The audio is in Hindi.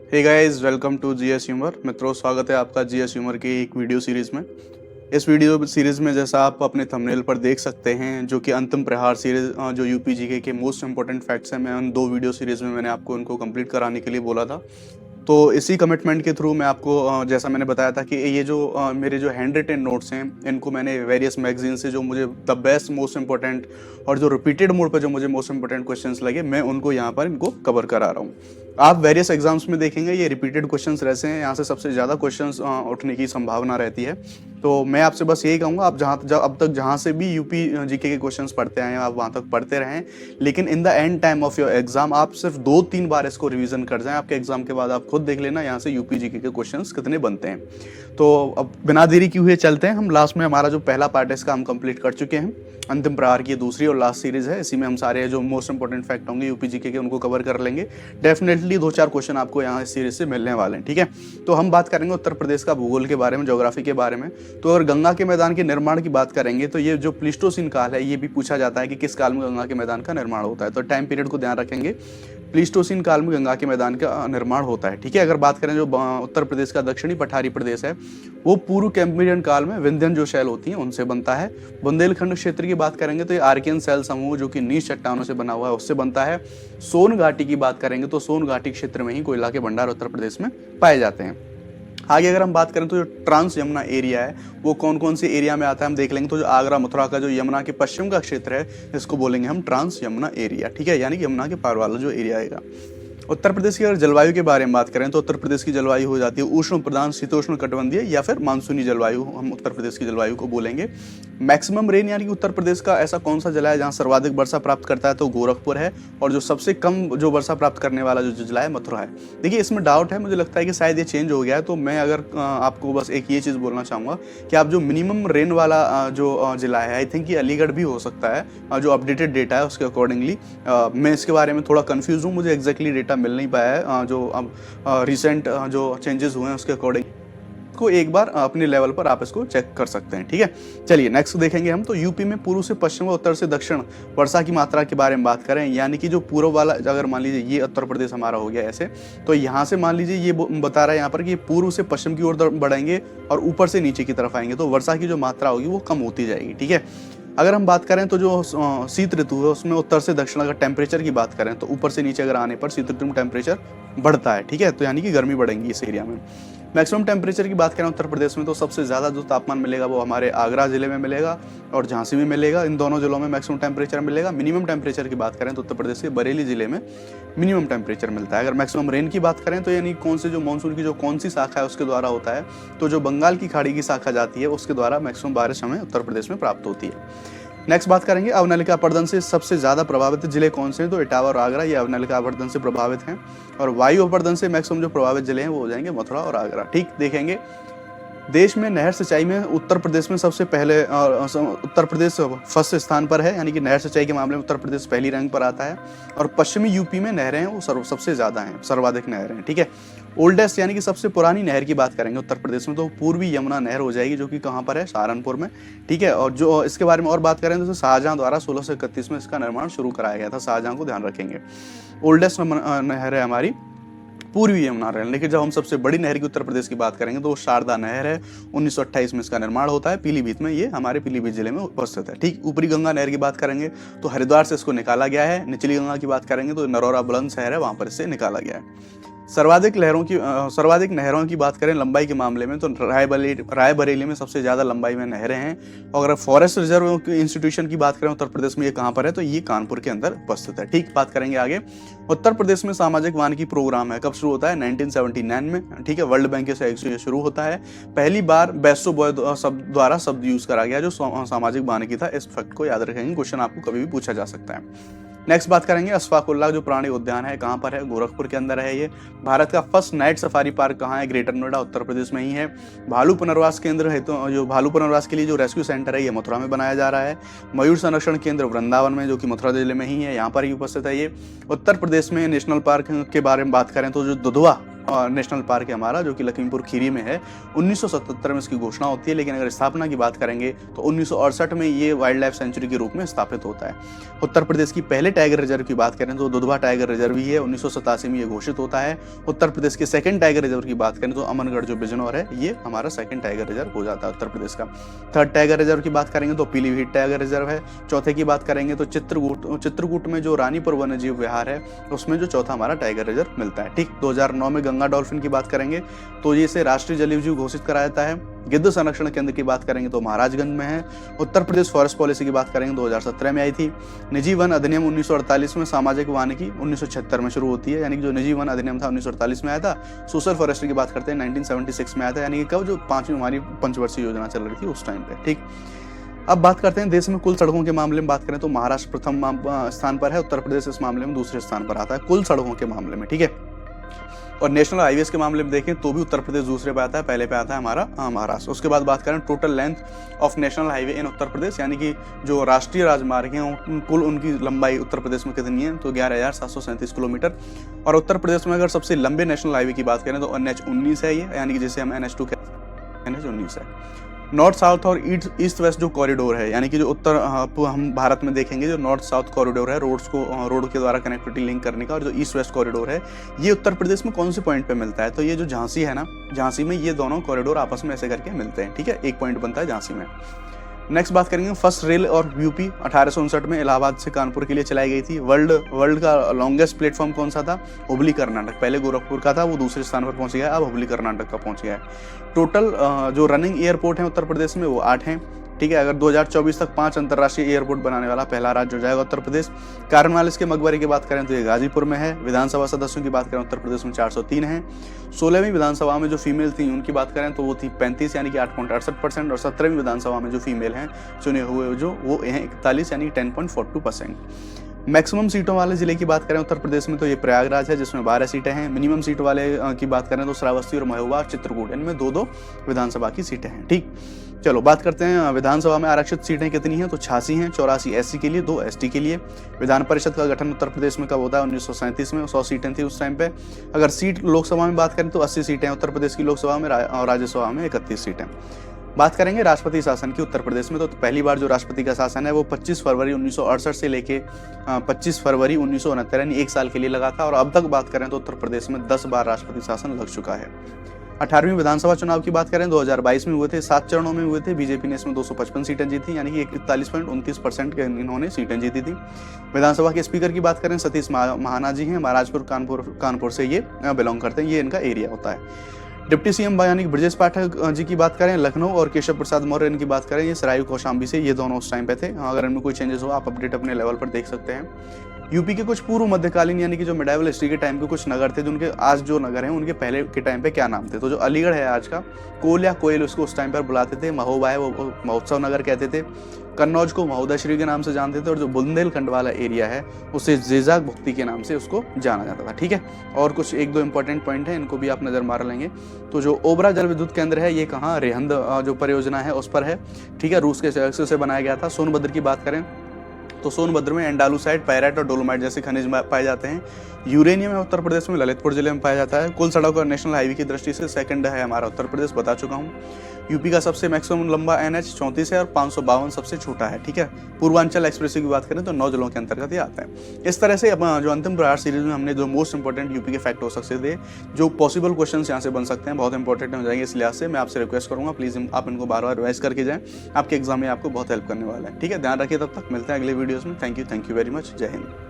Hey guys, welcome to GS humour. मित्रों, स्वागत है आपका जीएस ह्यूमर की एक वीडियो सीरीज में। इस वीडियो सीरीज में जैसा आप अपने थंबनेल पर देख सकते हैं, जो कि अंतिम प्रहार सीरीज जो यूपी जीके के मोस्ट इंपॉर्टेंट फैक्ट्स हैं, मैं उन 2 वीडियो सीरीज में मैंने आपको उनको कंप्लीट कराने के लिए बोला था। तो इसी कमिटमेंट के थ्रू मैं आपको जैसा मैंने बताया था कि ये जो मेरे जो हैंड रिटन नोट्स हैं, इनको मैंने वेरियस मैगजीन से जो मुझे द बेस्ट मोस्ट इंपॉर्टेंट और जो रिपीटेड मोड पर जो मुझे मोस्ट इंपॉर्टेंट क्वेश्चंस लगे, मैं उनको यहाँ पर इनको कवर करा रहा हूँ। आप वेरियस एग्जाम्स में देखेंगे ये रिपीटेड क्वेश्चंस रहते हैं, यहाँ से सबसे ज़्यादा क्वेश्चंस उठने की संभावना रहती है। तो मैं आपसे बस यही कहूँगा, आप अब तक जहाँ से भी यूपी जीके के क्वेश्चंस पढ़ते आए हैं, आप वहाँ तक पढ़ते रहें, लेकिन in the end time of your exam आप सिर्फ 2-3 बार इसको रिवीजन कर जाएं। आपके एग्जाम के बाद आप खुद देख लेना यहाँ से यूपी जीके के क्वेश्चंस कितने बनते हैं। तो अब बिना देरी किए हुए चलते हैं हम लास्ट में। हमारा जो पहला पार्ट है इसका हम कंप्लीट कर चुके हैं। अंतिम प्रहार की दूसरी और लास्ट सीरीज है, इसी में हम सारे जो मोस्ट इंपॉर्टेंट फैक्ट होंगे यूपी जीके के उनको कवर कर लेंगे। डेफिनेटली 2-4 क्वेश्चन आपको यहाँ इस सीरीज से मिलने वाले हैं, ठीक है। तो हम बात करेंगे उत्तर प्रदेश का भूगोल के बारे में, ज्योग्राफी के बारे में। तो अगर गंगा के मैदान के निर्माण की बात करेंगे तो ये जो प्लीस्टोसीन काल है, ये भी पूछा जाता है कि किस काल में गंगा के मैदान का निर्माण होता है। तो टाइम पीरियड को ध्यान रखेंगे, प्लीस्टोसीन काल में गंगा के मैदान का निर्माण होता है, ठीक है। अगर बात करें जो उत्तर प्रदेश का दक्षिणी पठारी प्रदेश है, वो पूर्व कैम्ब्रियन काल में विंध्यन जो शैल होती हैं उनसे बनता है। बुंदेलखंड क्षेत्र की बात करेंगे तो ये आर्कियन शैल समूह जो कि नीच चट्टानों से बना हुआ है उससे बनता है। सोन घाटी की बात करेंगे तो सोन घाटी क्षेत्र में ही कोयला के भंडार उत्तर प्रदेश में पाए जाते हैं। आगे अगर हम बात करें तो जो ट्रांस यमुना एरिया है वो कौन कौन से एरिया में आता है हम देख लेंगे। तो जो आगरा मथुरा का जो यमुना के पश्चिम का क्षेत्र है, इसको बोलेंगे हम ट्रांस यमुना एरिया, ठीक है, यानी कि यमुना के पार वाला जो एरिया आएगा। उत्तर प्रदेश की अगर जलवायु के बारे में बात करें तो उत्तर प्रदेश की जलवायु हो जाती है उष्ण प्रधान शीतोष्ण कटिबंधीय या फिर मानसूनी जलवायु, हम उत्तर प्रदेश की जलवायु को बोलेंगे। मैक्सिमम रेन यानी कि उत्तर प्रदेश का ऐसा कौन सा जिला है जहाँ सर्वाधिक वर्षा प्राप्त करता है, तो गोरखपुर है। और जो सबसे कम जो वर्षा प्राप्त करने वाला जो जिला है मथुरा है। देखिए, इसमें डाउट है, मुझे लगता है कि शायद ये चेंज हो गया है। तो मैं अगर आपको बस एक ये चीज़ बोलना चाहूँगा कि आप जो मिनिमम रेन वाला जो जिला है, आई थिंक ये अलीगढ़ भी हो सकता है, जो अपडेटेड डेटा है उसके अकॉर्डिंगली। मैं इसके बारे में थोड़ा कन्फ्यूज हूँ, मुझे एग्जैक्टली डेटा मिल नहीं पाया है। जो अब रिसेंट जो चेंजेस हुए हैं उसके अकॉर्डिंग को एक बार अपने लेवल पर आप इसको चेक कर सकते हैं, ठीक है। चलिए नेक्स्ट देखेंगे हम। तो यूपी में पूर्व से पश्चिम और उत्तर से दक्षिण वर्षा की मात्रा के बारे में बात करें, यानी कि जो पूर्व वाला, अगर मान लीजिए ये उत्तर प्रदेश हमारा हो गया ऐसे, तो यहाँ से मान लीजिए ये बता रहा है यहाँ पर कि पूर्व से पश्चिम की ओर बढ़ेंगे और ऊपर से नीचे की तरफ आएंगे, तो वर्षा की जो मात्रा होगी वो कम होती जाएगी, ठीक है। अगर हम बात करें तो जो शीत ऋतु है उसमें उत्तर से दक्षिण, अगर टेम्परेचर की बात करें तो ऊपर से नीचे अगर आने पर शीत ऋतु में टेम्परेचर बढ़ता है, ठीक है। तो यानी कि गर्मी बढ़ेगी इस एरिया में। मैक्सिमम टेम्परेचर की बात करें उत्तर प्रदेश में तो सबसे ज़्यादा जो तापमान मिलेगा वो हमारे आगरा जिले में मिलेगा और झांसी में मिलेगा। इन दोनों जिलों में मैक्सिमम टेम्परेचर मिलेगा। मिनिमम टेम्परेचर की बात करें तो उत्तर प्रदेश के बरेली जिले में मिनिमम टेम्परेचर मिलता है। अगर मैक्सिमम रेन की बात करें तो यानी कौन से जो मानसून की जो कौन सी शाखा है उसके द्वारा होता है, तो जो बंगाल की खाड़ी की शाखा जाती है उसके द्वारा मैक्सिमम बारिश हमें उत्तर प्रदेश में प्राप्त होती है। नेक्स्ट बात करेंगे अवनलिका अपर्दन से सबसे ज़्यादा प्रभावित जिले कौन से हैं, तो इटावा और आगरा ये अवनलिका अपर्दन से प्रभावित हैं। और वायु अपर्दन से मैक्सिमम जो प्रभावित जिले हैं वो हो जाएंगे मथुरा और आगरा, ठीक। देखेंगे देश में नहर सिंचाई में उत्तर प्रदेश में सबसे पहले उत्तर प्रदेश फर्स्ट स्थान पर है, यानी कि नहर सिंचाई के मामले में उत्तर प्रदेश पहली रैंक पर आता है। और पश्चिमी यूपी में नहरें हैं वो सबसे ज़्यादा हैं, सर्वाधिक नहरें हैं, ठीक है। ओल्डेस्ट यानी कि सबसे पुरानी नहर की बात करेंगे उत्तर प्रदेश में तो पूर्वी यमुना नहर हो जाएगी, जो कि कहाँ पर है, सहारनपुर में, ठीक है। और जो इसके बारे में और बात करें तो शाहजहां द्वारा 1631 में इसका निर्माण शुरू कराया गया था, शाहजहां को ध्यान रखेंगे। ओल्डेस्ट नहर है हमारी पूर्वी यमुना नहर। लेकिन जब हम सबसे बड़ी नहर की उत्तर प्रदेश की बात करेंगे तो वो शारदा नहर है, 1928 में इसका निर्माण होता है पीलीभीत में, ये हमारे पीलीभीत जिले में उपस्थित है, ठीक। ऊपरी गंगा नहर की बात करेंगे तो हरिद्वार से इसको निकाला गया है। निचली गंगा की बात करेंगे तो नरौरा बुलंद शहर है, वहां पर इससे निकाला गया है। सर्वाधिक नहरों की बात करें लंबाई के मामले में तो रायबरेली में सबसे ज़्यादा लंबाई में नहरें हैं। और अगर फॉरेस्ट रिजर्व इंस्टीट्यूशन की बात करें उत्तर प्रदेश में ये कहाँ पर है, तो ये कानपुर के अंदर उपस्थित है, ठीक। बात करेंगे आगे। उत्तर प्रदेश में सामाजिक वानिकी प्रोग्राम है, कब शुरू होता है, 1979 में, ठीक है। वर्ल्ड बैंक के सहयोग से शुरू होता है। पहली बार बेस्टो बॉय द्वारा शब्द यूज करा गया जो सामाजिक वानिकी था। इस फैक्ट को याद रखेंगे, क्वेश्चन आपको कभी भी पूछा जा सकता है। नेक्स्ट बात करेंगे अशफाक उल्लाह जो प्राणी उद्यान है, कहाँ पर है, गोरखपुर के अंदर है ये। भारत का फर्स्ट नाइट सफारी पार्क कहाँ है, ग्रेटर नोएडा उत्तर प्रदेश में ही है। भालू पुनर्वास केंद्र है, तो जो भालू पुनर्वास के लिए जो रेस्क्यू सेंटर है ये मथुरा में बनाया जा रहा है। मयूर संरक्षण केंद्र वृंदावन में, जो कि मथुरा जिले में ही है, यहाँ पर ही उपस्थित है ये। उत्तर प्रदेश में नेशनल पार्क के बारे में बात करें तो जो दुधवा नेशनल पार्क है हमारा, जो कि लखीमपुर खीरी में है। 1977 में इसकी घोषणा होती है, लेकिन अगर स्थापना की बात करेंगे तो 1968 में ये वाइल्ड लाइफ सेंचुरी के रूप में स्थापित होता है। उत्तर प्रदेश की पहले टाइगर रिजर्व की बात करें तो दुधवा टाइगर रिजर्व ही है, 1987 में ये घोषित होता है। उत्तर प्रदेश के सेकंड टाइगर रिजर्व की बात करें तो अमनगढ़ जो बिजनौर है, ये हमारा सेकंड टाइगर रिजर्व हो जाता है उत्तर प्रदेश का। थर्ड टाइगर रिजर्व की बात करेंगे तो पीलीभीत टाइगर रिजर्व है। चौथे की बात करेंगे तो चित्रकूट में जो रानीपुर वन्यजीव विहार है, उसमें जो चौथा हमारा टाइगर रिजर्व मिलता है। ठीक, 2009 में गंगा डॉल्फिन की बात करेंगे तो ये इसे राष्ट्रीय जलीय जीव घोषित कराया जाता है। गिद्ध संरक्षण केंद्र की बात करेंगे तो महाराजगंज में है। उत्तर प्रदेश फॉरेस्ट पॉलिसी की बात करेंगे 2017 में आई थी। निजी वन अधिनियम 1948 में, सामाजिक वानिकी 1976 में शुरू होती है, यानी कि जो निजी वन अधिनियम था 1948 में आया था। सोशल फॉरेस्ट्री की बात करते हैं 1976 में आया था, यानी कि कब, जो 5वीं हमारी पंचवर्षीय योजना चल रही थी उस टाइम पे। ठीक, अब बात करते हैं देश में कुल सड़कों के मामले में बात करें तो महाराष्ट्र प्रथम स्थान पर है, उत्तर प्रदेश इस मामले में दूसरे स्थान पर आता है कुल सड़कों के मामले में। ठीक है, और नेशनल हाईवेज के मामले में देखें तो भी उत्तर प्रदेश दूसरे पे आता है, पहले पे आता है हमारा महाराष्ट्र। उसके बाद बात करें total length of national highway in Uttar Pradesh, यानी कि जो राष्ट्रीय राजमार्ग हैं कुल उनकी लंबाई उत्तर प्रदेश में कितनी है तो 11,737 किलोमीटर। और उत्तर प्रदेश में अगर सबसे लंबे नेशनल हाईवे की बात करें तो NH-19 है ये, यानी कि जिसे हम NH2 कहते हैं, NH-19 है। नॉर्थ साउथ और ईस्ट वेस्ट जो कॉरिडोर है, यानी कि जो उत्तर हम भारत में देखेंगे जो नॉर्थ साउथ कॉरिडोर है, रोड के द्वारा कनेक्टिविटी लिंक करने का, और जो ईस्ट वेस्ट कॉरिडोर है ये उत्तर प्रदेश में कौन से पॉइंट पे मिलता है तो ये जो झांसी है ना, झांसी में ये दोनों कॉरिडोर आपस में ऐसे करके मिलते हैं। ठीक है, एक पॉइंट बनता है झांसी में। नेक्स्ट बात करेंगे फर्स्ट रेल और यूपी 1859 में इलाहाबाद से कानपुर के लिए चलाई गई थी। वर्ल्ड का लॉन्गेस्ट प्लेटफॉर्म कौन सा था? हुबली कर्नाटक। पहले गोरखपुर का था, वो दूसरे स्थान पर पहुंच गया, अब हुबली कर्नाटक का पहुंच गया है। टोटल जो रनिंग एयरपोर्ट है उत्तर प्रदेश में वो 8 हैं। ठीक है, अगर 2024 तक 5 अंतर्राष्ट्रीय एयरपोर्ट बनाने वाला पहला राज्य हो जाएगा उत्तर प्रदेश। कार्नवालिस के मकबरे की बात करें तो ये गाजीपुर में है। विधानसभा सदस्यों की बात करें उत्तर प्रदेश में 403 हैं। 16वीं विधानसभा में जो फीमेल थी उनकी बात करें तो वो थी 35 यानी कि 8.68%, और 17वीं विधानसभा में जो फीमेल हैं चुने हुए जो वो हैं 41 यानी 10.42%। मैक्सिमम सीटों वाले जिले की बात करें उत्तर प्रदेश में तो ये प्रयागराज है जिसमें 12 सीटें हैं। मिनिमम सीट वाले की बात करें तो श्रावस्ती और महोबा, चित्रकूट, इनमें 2-2 विधानसभा की सीटें हैं। ठीक, चलो बात करते हैं विधानसभा में आरक्षित सीटें कितनी हैं तो 86 हैं, 84 SC के लिए, 2 ST के लिए। विधान परिषद का गठन उत्तर प्रदेश में कब होता है? 1937 में, 100 सीटें थी उस टाइम पे। अगर सीट लोकसभा में बात करें तो 80 सीटें उत्तर प्रदेश की लोकसभा में, और राज्यसभा में 31 सीटें। बात करेंगे राष्ट्रपति शासन की उत्तर प्रदेश में तो पहली बार जो राष्ट्रपति का शासन है वो 25 फरवरी 1968 से लेके 25 फरवरी 1969 यानी 1 साल के लिए लगा था, और अब तक बात करें तो उत्तर प्रदेश में 10 बार राष्ट्रपति शासन लग चुका है। 18वीं विधानसभा चुनाव की बात करें 2022 में हुए थे, 7 चरणों में हुए थे। बीजेपी ने इसमें 255 सीटें जीती, यानी कि 41.29% इन्होंने सीटें जीती थी। विधानसभा के स्पीकर की बात करें सतीश महाना जी हैं, महाराजपुर कानपुर से ये बिलोंग करते हैं, ये इनका एरिया होता है। डिप्टी CM यानी कि ब्रजेश पाठक जी की बात करें लखनऊ, और केशव प्रसाद मौर्य इनकी बात करें ये सरायू कौशाम्बी से, ये दोनों उस टाइम पे थे। अगर इनमें कोई चेंजेस हो आप अपडेट अपने लेवल पर देख सकते हैं। यूपी के कुछ पूर्व मध्यकालीन यानी कि जो मिडाइवल हिस्ट्री के टाइम के कुछ नगर थे, जिनके आज जो नगर हैं उनके पहले के टाइम पे क्या नाम थे? तो जो अलीगढ़ है आज का, कोल या कोयल उसको उस टाइम पर बुलाते थे। महोबा है वो महोत्सव नगर कहते थे। कन्नौज को महोदयश्री के नाम से जानते थे, और जो बुंदेलखंड वाला एरिया है उसे जेजाक भुक्ति के नाम से उसको जाना जाता था। ठीक है, और कुछ 1-2 इंपॉर्टेंट पॉइंट है, इनको भी आप नजर मार लेंगे। तो जो ओबरा जल विद्युत केंद्र है ये कहाँ? रेहंद जो परियोजना है उस पर है। ठीक है, रूस के सहयोग से बनाया गया था। सोनभद्र की बात करें तो सोनभद्र में एंडालुसाइट, पायराइट और डोलोमाइट जैसे खनिज पाए जाते हैं। यूरेनियम है उत्तर प्रदेश में ललितपुर जिले में पाया जाता है। कुल सड़क और नेशनल हाईवे की दृष्टि से सेकंड है हमारा उत्तर प्रदेश, बता चुका हूँ। यूपी का सबसे मैक्सिमम लंबा NH 34 है और 552 सबसे छोटा है। ठीक है, पूर्वांचल एक्सप्रेसवे की बात करें तो 9 जिलों के अंतर्गत ये आता है। इस तरह से जो अंतिम प्रहार सीरीज में हमने जो मोस्ट इंपॉर्टेंट यूपी के फैक्ट हो सकते थे, जो पॉसिबल क्वेश्चन यहाँ से बन सकते हैं, बहुत इंपॉर्टेंट हो जाएंगे। इस लिहाज से मैं आपसे रिक्वेस्ट करूंगा प्लीज आप इनको बार-बार रिवाइज करके जाएं, आपके एग्जाम में आपको बहुत हेल्प करने वाला है। ठीक है, ध्यान रखिए, तब तक मिलते हैं अगले वीडियोज में। थैंक यू वेरी मच, जय हिंद।